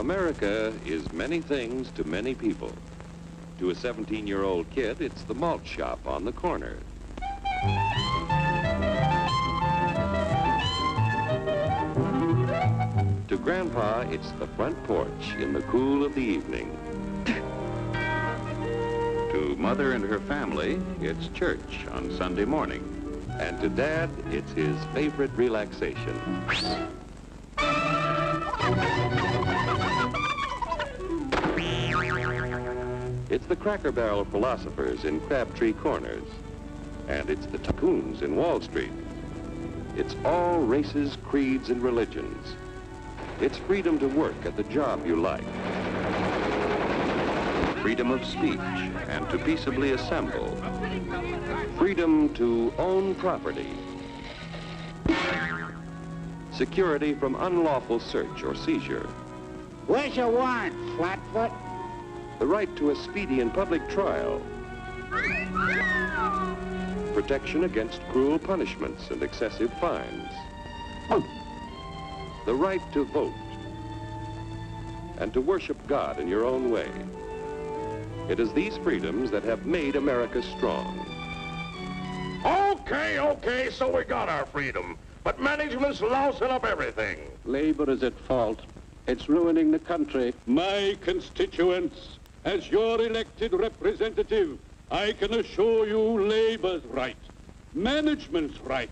America is many things to many people. To a 17-year-old kid, it's the malt shop on the corner. To Grandpa, it's the front porch in the cool of the evening. To Mother and her family, it's church on Sunday morning. And to Dad, it's his favorite relaxation. It's the Cracker Barrel philosophers in Crabtree Corners. And it's the tycoons in Wall Street. It's all races, creeds, and religions. It's freedom to work at the job you like. Freedom of speech and to peaceably assemble. Freedom to own property. Security from unlawful search or seizure. Where's your warrant, Flatfoot? The right to a speedy and public trial. Protection against cruel punishments and excessive fines. The right to vote. And to worship God in your own way. It is these freedoms that have made America strong. Okay, so we got our freedom. But management's lousing up everything. Labor is at fault. It's ruining the country. My constituents, as your elected representative, I can assure you Labor's right, management's right.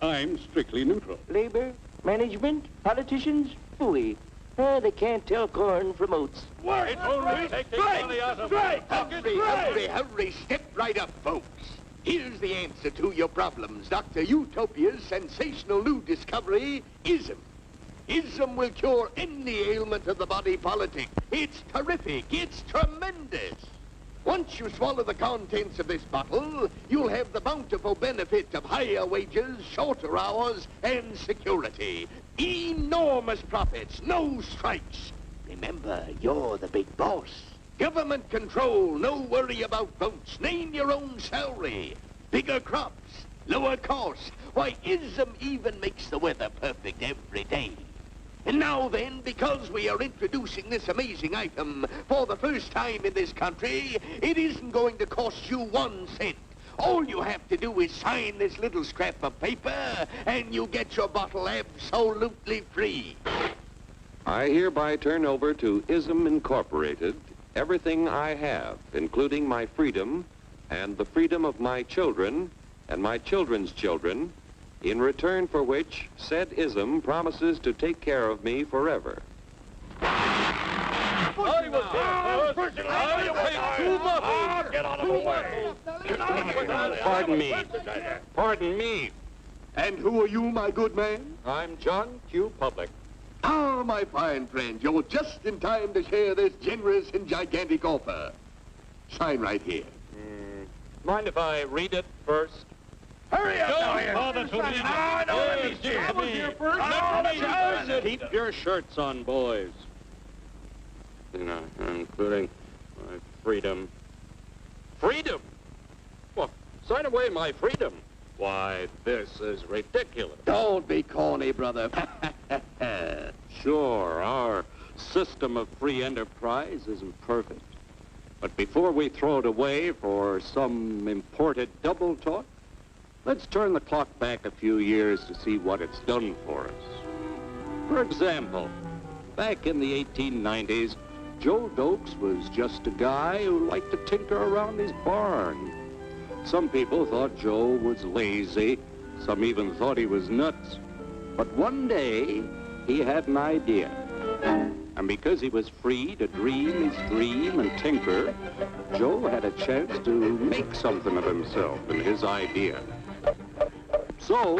I'm strictly neutral. Labor, management, politicians, phooey. They can't tell corn from oats. It's only taking money out of Hurry, step right up, folks. Here's the answer to your problems. Dr. Utopia's sensational new discovery, ISM. ISM will cure any ailment of the body politic. It's terrific. It's tremendous. Once you swallow the contents of this bottle, you'll have the bountiful benefit of higher wages, shorter hours, and security. Enormous profits, no strikes. Remember, you're the big boss. Government control, no worry about votes. Name your own salary. Bigger crops, lower costs. Why, ISM even makes the weather perfect every day. And now then, because we are introducing this amazing item for the first time in this country, it isn't going to cost you 1 cent. All you have to do is sign this little scrap of paper, and you get your bottle absolutely free. I hereby turn over to ISM Incorporated everything I have, including my freedom and the freedom of my children and my children's children, in return for which said ISM promises to take care of me forever. Get out of the way. Pardon me. And who are you, my good man? I'm John Q. Public. Ah, my fine friend, you're just in time to share this generous and gigantic offer. Sign right here. Mind if I read it first? Hurry up now here. Let me see. Keep your shirts on, boys. Including my freedom. Freedom? Well, sign away my freedom. Why, this is ridiculous. Don't be corny, brother. Sure, our system of free enterprise isn't perfect. But before we throw it away for some imported double talk, let's turn the clock back a few years to see what it's done for us. For example, back in the 1890s, Joe Dokes was just a guy who liked to tinker around his barn. Some people thought Joe was lazy. Some even thought he was nuts. But one day, he had an idea. And because he was free to dream his dream and tinker, Joe had a chance to make something of himself and his idea. So,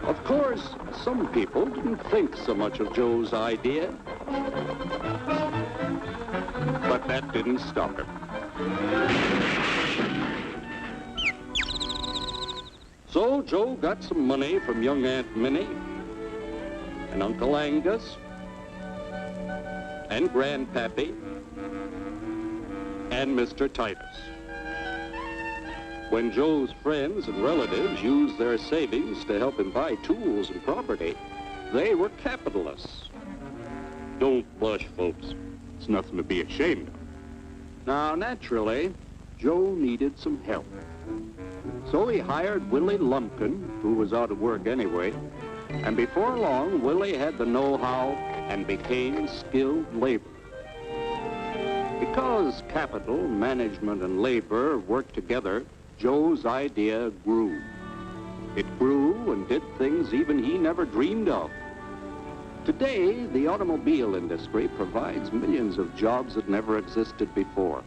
of course, some people didn't think so much of Joe's idea. But that didn't stop him. So Joe got some money from young Aunt Minnie and Uncle Angus and Grandpappy and Mr. Titus. When Joe's friends and relatives used their savings to help him buy tools and property, they were capitalists. Don't blush, folks. It's nothing to be ashamed of. Now, naturally, Joe needed some help. So he hired Willie Lumpkin, who was out of work anyway, and before long, Willie had the know-how and became skilled labor. Because capital, management, and labor worked together, Joe's idea grew. It grew and did things even he never dreamed of. Today, the automobile industry provides millions of jobs that never existed before.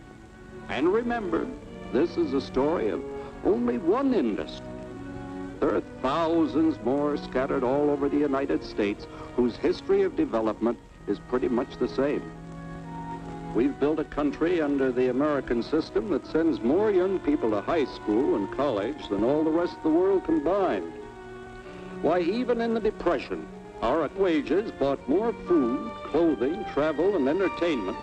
And remember, this is a story of only one industry. There are thousands more scattered all over the United States whose history of development is pretty much the same. We've built a country under the American system that sends more young people to high school and college than all the rest of the world combined. Why, even in the Depression, our wages bought more food, clothing, travel, and entertainment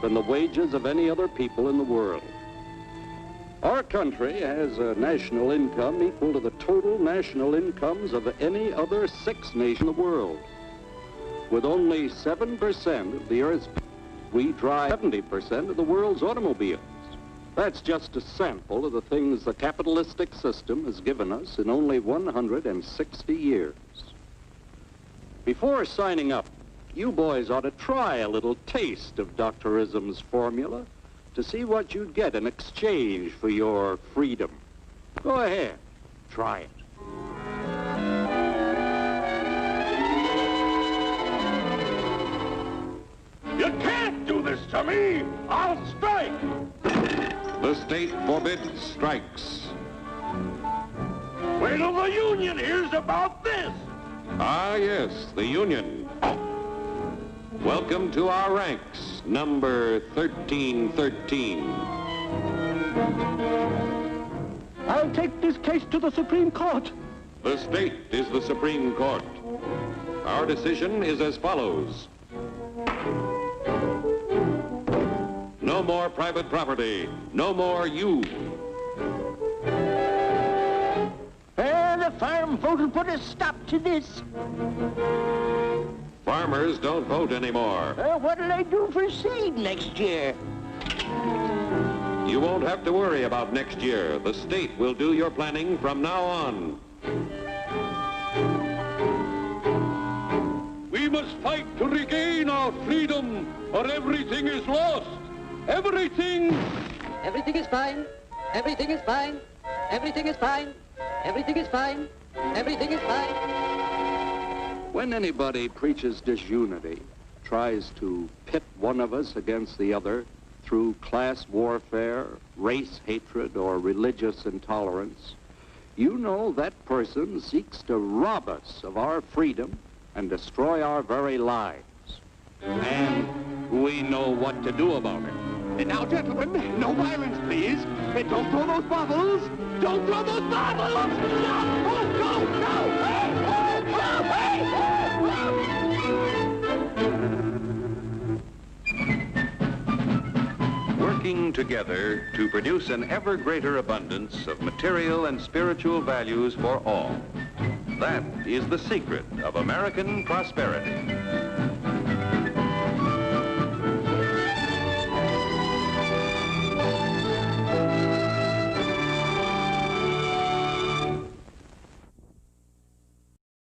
than the wages of any other people in the world. Our country has a national income equal to the total national incomes of any other 6 nations in the world. With only 7% of the Earth's people, we drive 70% of the world's automobiles. That's just a sample of the things the capitalistic system has given us in only 160 years. Before signing up, you boys ought to try a little taste of Dr. Ism's formula to see what you'd get in exchange for your freedom. Go ahead, try it. You can't do this to me! I'll strike! The state forbids strikes. Wait till the union hears about this! Ah, yes, the union. Welcome to our ranks, number 1313. I'll take this case to the Supreme Court. The state is the Supreme Court. Our decision is as follows. No more private property. No more you. The farm vote will put a stop to this. Farmers don't vote anymore. What'll I do for seed next year? You won't have to worry about next year. The state will do your planning from now on. We must fight to regain our freedom, or everything is lost. Everything! Everything is fine. Everything is fine. Everything is fine. Everything is fine. Everything is fine. When anybody preaches disunity, tries to pit one of us against the other through class warfare, race hatred, or religious intolerance, you know that person seeks to rob us of our freedom and destroy our very lives. And we know what to do about it. And now, gentlemen, no violence, please. And don't throw those bottles. Don't throw those bottles! No! Oh, no! No! Hey! Oh, no! Hey! Working together to produce an ever greater abundance of material and spiritual values for all. That is the secret of American prosperity.